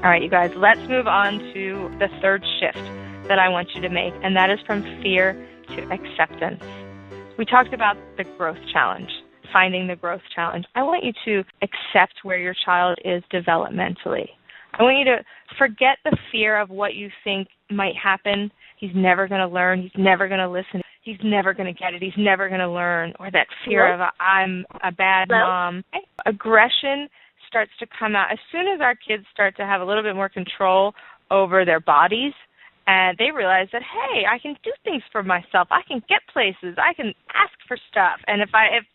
All right, you guys, let's move on to the third shift that I want you to make, and that is from fear to acceptance. We talked about the growth challenge, finding the growth challenge. I want you to accept where your child is developmentally. I want you to forget the fear of what you think might happen. He's never going to learn. He's never going to listen. He's never going to get it. He's never going to learn. Or that fear of I'm a bad mom. Aggression starts to come out as soon as our kids start to have a little bit more control over their bodies, and they realize that, hey, I can do things for myself. I can get places. I can ask for stuff. And if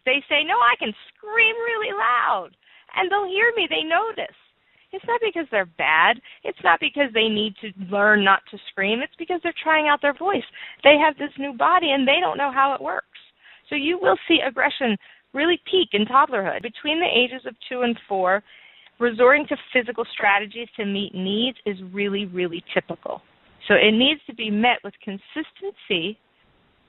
they say no, I can scream really loud, and they'll hear me. They notice. It's not because they're bad. It's not because they need to learn not to scream. It's because they're trying out their voice. They have this new body, and they don't know how it works. So you will see aggression really peak in toddlerhood. Between the ages of 2 and 4, resorting to physical strategies to meet needs is really, really typical. So it needs to be met with consistency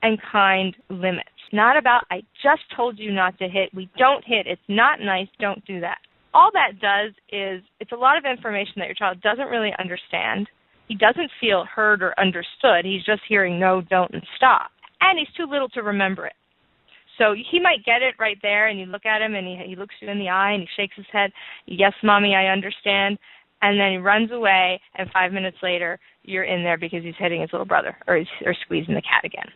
and kind limits. Not about, I just told you not to hit. We don't hit. It's not nice. Don't do that. All that does is it's a lot of information that your child doesn't really understand. He doesn't feel heard or understood. He's just hearing no, don't, and stop. And he's too little to remember it. So he might get it right there, and you look at him, and he looks you in the eye, and he shakes his head, yes, Mommy, I understand, and then he runs away, and 5 minutes later, you're in there because he's hitting his little brother or squeezing the cat again.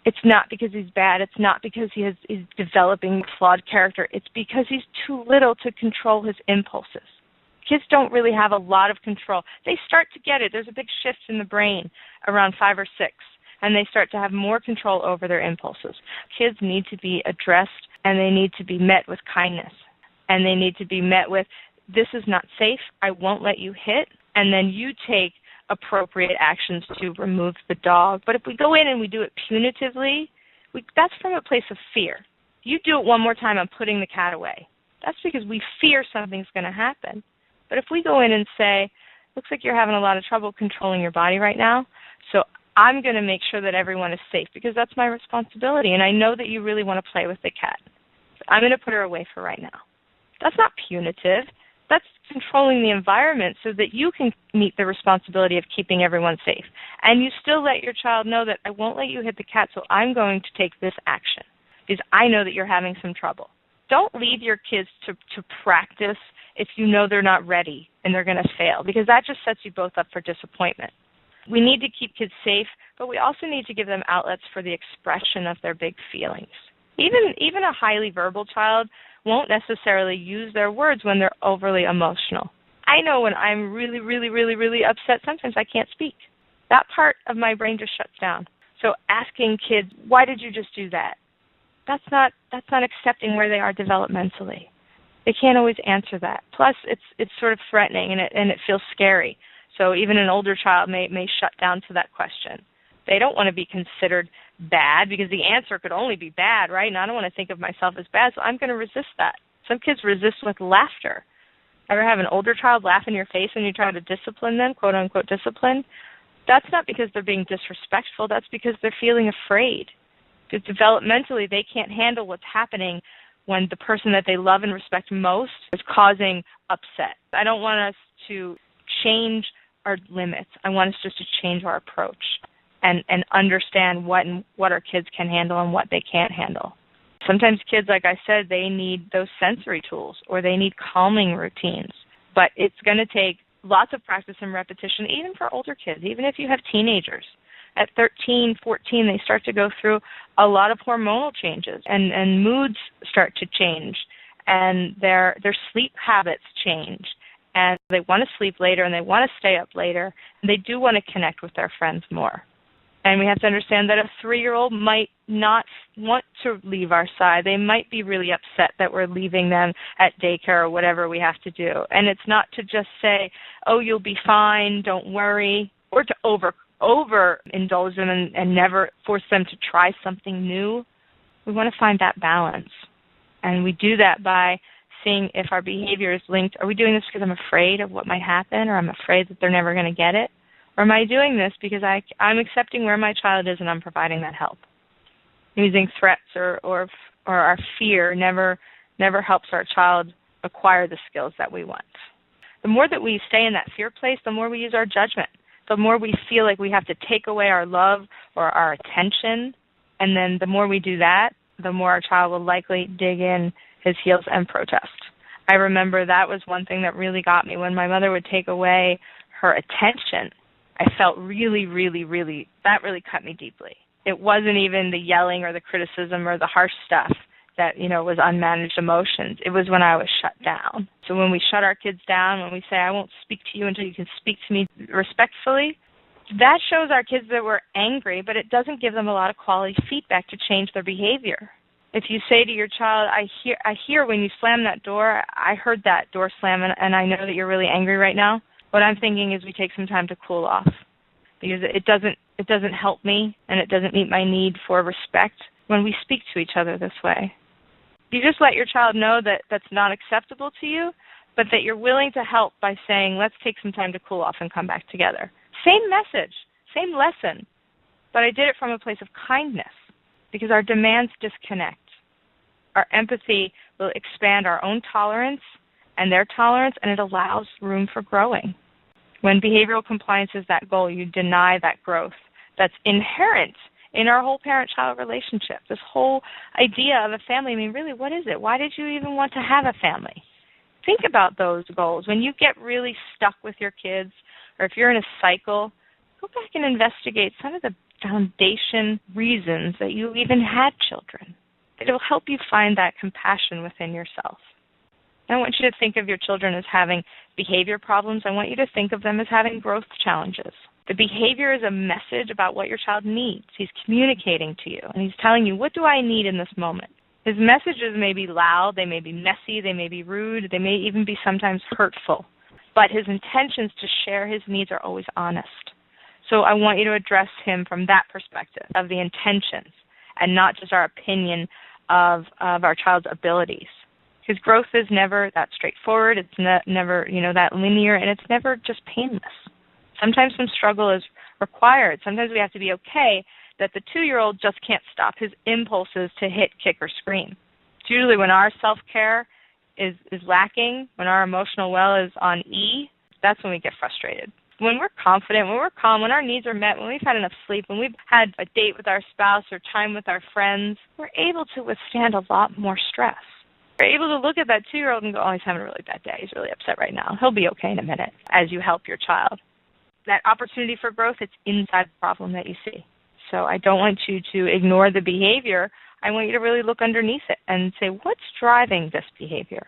It's not because he's bad. It's not because he's developing flawed character. It's because he's too little to control his impulses. Kids don't really have a lot of control. They start to get it. There's a big shift in the brain around 5 or 6. And they start to have more control over their impulses. Kids need to be addressed, and they need to be met with kindness. And they need to be met with, this is not safe, I won't let you hit, and then you take appropriate actions to remove the dog. But if we go in and we do it punitively, that's from a place of fear. You do it one more time, I'm putting the cat away. That's because we fear something's going to happen. But if we go in and say, looks like you're having a lot of trouble controlling your body right now, so I'm going to make sure that everyone is safe because that's my responsibility, and I know that you really want to play with the cat. So I'm going to put her away for right now. That's not punitive. That's controlling the environment so that you can meet the responsibility of keeping everyone safe. And you still let your child know that I won't let you hit the cat, so I'm going to take this action because I know that you're having some trouble. Don't leave your kids to practice if you know they're not ready and they're going to fail because that just sets you both up for disappointment. We need to keep kids safe, but we also need to give them outlets for the expression of their big feelings. Even a highly verbal child won't necessarily use their words when they're overly emotional. I know when I'm really, really, really, really upset, sometimes I can't speak. That part of my brain just shuts down. So asking kids, why did you just do that? That's not accepting where they are developmentally. They can't always answer that. Plus, it's sort of threatening and it feels scary. So even an older child may shut down to that question. They don't want to be considered bad because the answer could only be bad, right? And I don't want to think of myself as bad, so I'm going to resist that. Some kids resist with laughter. Ever have an older child laugh in your face when you try to discipline them, quote-unquote discipline? That's not because they're being disrespectful. That's because they're feeling afraid. Because developmentally, they can't handle what's happening when the person that they love and respect most is causing upset. I don't want us to change our limits. I want us just to change our approach and understand what our kids can handle and what they can't handle. Sometimes kids, like I said, they need those sensory tools or they need calming routines. But it's going to take lots of practice and repetition, even for older kids, even if you have teenagers. At 13, 14, they start to go through a lot of hormonal changes and moods start to change and their sleep habits change. And they want to sleep later and they want to stay up later and they do want to connect with their friends more. And we have to understand that a 3-year-old might not want to leave our side. They might be really upset that we're leaving them at daycare or whatever we have to do. And it's not to just say, oh, you'll be fine, don't worry, or to overindulge them and never force them to try something new. We want to find that balance. And we do that by seeing if our behavior is linked. Are we doing this because I'm afraid of what might happen or I'm afraid that they're never going to get it? Or am I doing this because I'm accepting where my child is and I'm providing that help? Using threats or our fear never helps our child acquire the skills that we want. The more that we stay in that fear place, the more we use our judgment. The more we feel like we have to take away our love or our attention. And then the more we do that, the more our child will likely dig in his heels and protest. I remember that was one thing that really got me. When my mother would take away her attention, I felt really, really, really, that really cut me deeply. It wasn't even the yelling or the criticism or the harsh stuff that, was unmanaged emotions. It was when I was shut down. So when we shut our kids down, when we say, I won't speak to you until you can speak to me respectfully, that shows our kids that we're angry, but it doesn't give them a lot of quality feedback to change their behavior. If you say to your child, I hear when you slam that door, I heard that door slam, and I know that you're really angry right now, what I'm thinking is we take some time to cool off, because it doesn't help me, and it doesn't meet my need for respect when we speak to each other this way. You just let your child know that that's not acceptable to you, but that you're willing to help by saying, let's take some time to cool off and come back together. Same message, same lesson, but I did it from a place of kindness, because our demands disconnect. Our empathy will expand our own tolerance and their tolerance, and it allows room for growing. When behavioral compliance is that goal, you deny that growth that's inherent in our whole parent-child relationship, this whole idea of a family. I mean, really, what is it? Why did you even want to have a family? Think about those goals. When you get really stuck with your kids, or if you're in a cycle, go back and investigate some of the foundation reasons that you even had children. It'll help you find that compassion within yourself. I don't want you to think of your children as having behavior problems. I want you to think of them as having growth challenges. The behavior is a message about what your child needs. He's communicating to you, and he's telling you, what do I need in this moment? His messages may be loud, they may be messy, they may be rude, they may even be sometimes hurtful, but his intentions to share his needs are always honest. So I want you to address him from that perspective of the intentions and not just our opinion of our child's abilities. His growth is never that straightforward, it's never that linear, and it's never just painless. Sometimes some struggle is required. Sometimes we have to be okay that the 2-year-old just can't stop his impulses to hit, kick, or scream. It's usually when our self-care is lacking, when our emotional well is on E, that's when we get frustrated. When we're confident, when we're calm, when our needs are met, when we've had enough sleep, when we've had a date with our spouse or time with our friends, we're able to withstand a lot more stress. We're able to look at that 2-year-old and go, oh, he's having a really bad day. He's really upset right now. He'll be okay in a minute, as you help your child. That opportunity for growth, it's inside the problem that you see. So I don't want you to ignore the behavior. I want you to really look underneath it and say, what's driving this behavior?